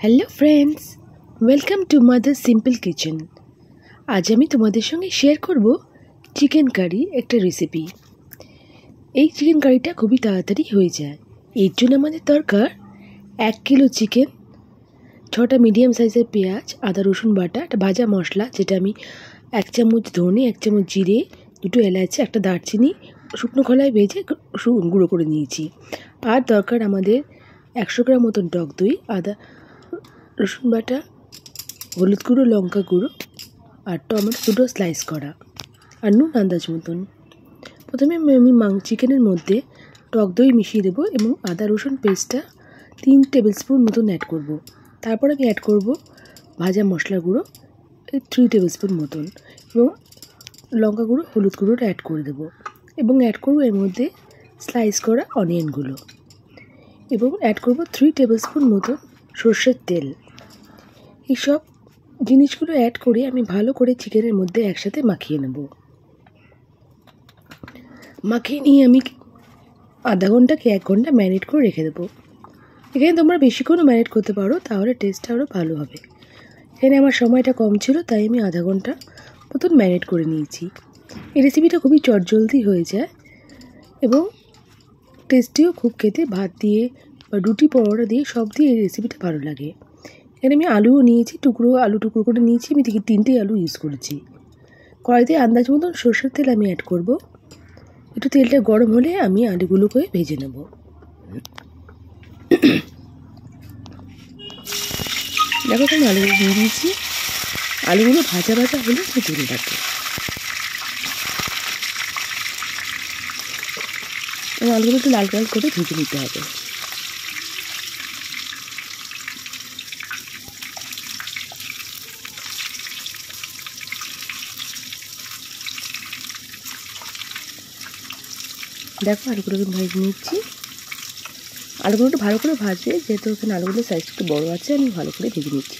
Hello friends, welcome to mother simple kitchen. আজ আমি তোমাদের সঙ্গে শেয়ার করব চিকেন কারি একটা রেসিপি। এই চিকেন কারিটা খুবই তাড়াতাড়ি হয়ে যায়। এর জন্য আমাদের দরকার 1 কিলো চিকেন, 6টা মিডিয়াম সাইজের পেঁয়াজ, আদা রসুন বাটা, একটা ভাজা মশলা যেটা আমি 1 চামচ ধনে, 1 চামচ জিরে, 2টো এলাচি, একটা দারচিনি শুকনো খোলায় ভেজে গুঁড়ো করে নিয়েছি। আর দরকার আমাদের 100 গ্রাম মতন টক দই, আদা রসুন বাটা, হলুদ গুঁড়ো, লঙ্কা গুঁড়ো আর টমেটো 2টো স্লাইস করা, আর নুন আন্দাজ মতন। প্রথমে আমি চিকেনের মধ্যে টক দই মিশিয়ে দেবো এবং আদা রসুন পেস্টটা 3 টেবিল স্পুন মতন অ্যাড করব। তারপর আমি অ্যাড করব ভাজা মশলা গুঁড়ো 3 টেবিল স্পুন মতন এবং লঙ্কা গুঁড়ো, হলুদ গুঁড়োটা অ্যাড করে দেবো এবং অ্যাড করব এর মধ্যে স্লাইস করা অনিয়নগুলো এবং অ্যাড করব 3 টেবিল স্পুন মতন সর্ষের তেল। এইসব জিনিসগুলো অ্যাড করে আমি ভালো করে চিকেনের মধ্যে একসাথে মাখিয়ে নেব। মাখিয়ে নিয়ে আমি আধা ঘন্টা কি 1 ঘন্টা ম্যারিনেট করে রেখে দেবো। এখানে তোমরা বেশিক্ষণও ম্যারিনেট করতে পারো, তাহলে টেস্টটা আরও ভালো হবে। এখানে আমার সময়টা কম ছিল, তাই আমি আধা ঘন্টা মতন ম্যারিনেট করে নিয়েছি। এই রেসিপিটা খুবই চটজলদি হয়ে যায় এবং টেস্টিও খুব, খেতে ভাত দিয়ে বা রুটি পরোটা দিয়ে সব দিয়ে এই রেসিপিটা ভালো লাগে। এখানে আমি আলুও নিয়েছি, আলু টুকরো করে নিয়েছি। আমি 3টে আলু ইউজ করেছি। কড়াইতে আন্দাজ মতন সরষের তেল আমি অ্যাড করব। একটু তেলটা গরম হলে আমি আলুগুলোকে ভেজে নেব। দেখো আমি আলুগুলো দিয়ে দিয়েছি। আলুগুলো ভাজা ভাজা হলে আমি তুলে রাখবো এবং আলুগুলো একটু লাল লাল করে ভেজে নিতে হবে। দেখো আলুগুলোকে ভেজে নিচ্ছি। আলুগুলো একটু ভালো করে ভাজবে, যেহেতু এখানে আলুগুলোর সাইজ একটু বড়ো আছে। আমি ভালো করে ভেজে নিচ্ছি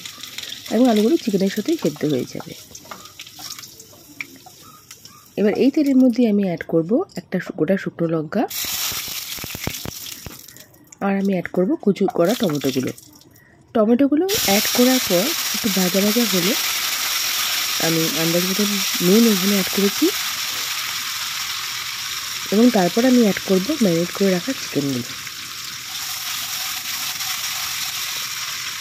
এবং আলুগুলো চিকেনের সাথেই সেদ্ধ হয়ে যাবে। এবার এই তেলের মধ্যে আমি অ্যাড করব একটা গোটা শুকনো লঙ্কা, আর আমি অ্যাড করব কুচি করা টমেটোগুলো অ্যাড করার পর একটু ভাজা ভাজা হলে আমি আন্দাজ মতন নুন এখানে অ্যাড করেছি এবং তারপর আমি অ্যাড করব ম্যারিনেট করে রাখা চিকেনগুলো।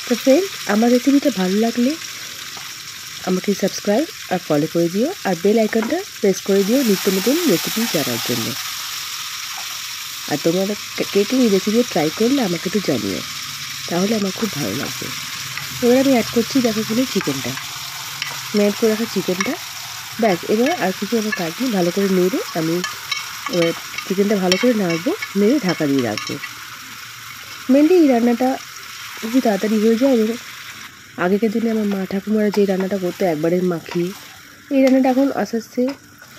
তো ফ্রেন্ডস, আমার রেসিপিটা ভালো লাগলে আমাকে সাবস্ক্রাইব আর ফলো করে দিও, আর বেল আইকনটা প্রেস করে দিও নিত্য নতুন রেসিপি জানার জন্য। আর তোমরা কে এই রেসিপি ট্রাই করলে আমাকে একটু জানিও, তাহলে আমার খুব ভালো লাগবে। এবার আমি অ্যাড করছি, দেখো এখানে চিকেনটা ম্যারিনেট করে রাখা চিকেনটা। ব্যাস, এবার আর কিছু আমার কাজ নেই। ভালো করে নেড়ে আমি এবার চিকেনটা ভালো করে নাড়বো, নেড়ে ঢাকা দিয়ে রাখবো। মেনলি এই রান্নাটা খুবই তাড়াতাড়ি হয়ে যায় এবং আগেকার দিনে আমার মা ঠাকুমারা যে রান্নাটা করতো একবারে মাখিয়ে, এই রান্নাটা এখন আস্তে আস্তে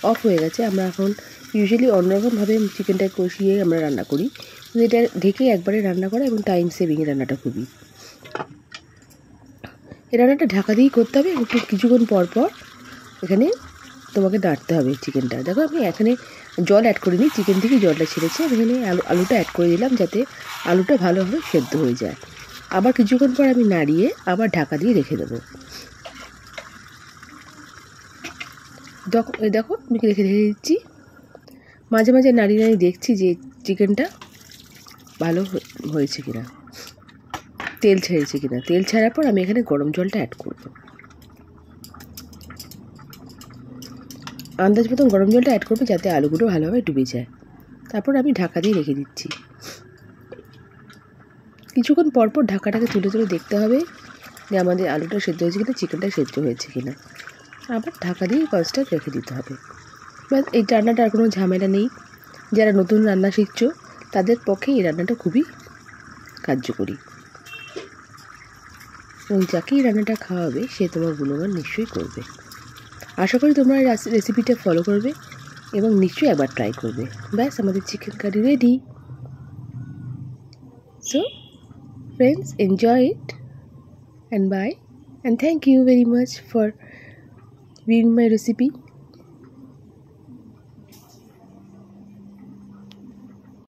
অফ হয়ে গেছে। আমরা এখন ইউজুয়ালি অন্যরকমভাবে চিকেনটা কষিয়ে আমরা রান্না করি, কিন্তু এটা ঢেকে একবারে রান্না করা এবং টাইম সেভিং রান্নাটা খুবই। এই রান্নাটা ঢাকা দিয়েই করতে হবে এবং কিছুক্ষণ পর পর এখানে তোমাকে নাড়তে হবে চিকেনটা। দেখো আমি এখানে জল অ্যাড করিনি, চিকেন থেকে জলটা ছেড়েছে। এখানে আলুটা অ্যাড করে দিলাম যাতে আলুটা ভালোভাবে সেদ্ধ হয়ে যায়। আবার কিছুক্ষণ পর আমি নাড়িয়ে আবার ঢাকা দিয়ে রেখে দেবো। দেখো আমি রেখে দিচ্ছি। মাঝে মাঝে নাড়িয়ে দেখছি যে চিকেনটা ভালো হয়েছে কিনা, তেল ছেড়েছে কিনা। তেল ছাড়ার পর আমি এখানে গরম জলটা অ্যাড করব। আন্দাজ মতন গরম জলটা অ্যাড করবো যাতে আলুগুলো ভালোভাবে ডুবে যায়। তারপর আমি ঢাকা দিয়ে রেখে দিচ্ছি। কিছুক্ষণ পরপর ঢাকাটাকে তুলে তুলে দেখতে হবে যে আমাদের আলুটা সেদ্ধ হয়েছে কিনা, চিকেনটা সেদ্ধ হয়েছে কিনা। আবার ঢাকা দিয়ে কনস্ট্যান্ট রেখে দিতে হবে। ব্যাস, এই রান্নাটা আর কোনো ঝামেলা নেই। যারা নতুন রান্না শিখছো তাদের পক্ষে এই রান্নাটা খুবই কার্যকরী এবং যাকে এই রান্নাটা খাওয়াবে সে তোমার গুণগান নিশ্চয়ই করবে। আশা করি তোমরা এই রেসিপিটা ফলো করবে এবং নিশ্চয়ই একবার ট্রাই করবে। ব্যাস, আমাদের chicken curry ready. So friends, enjoy it and bye, and thank you very much for viewing my recipe.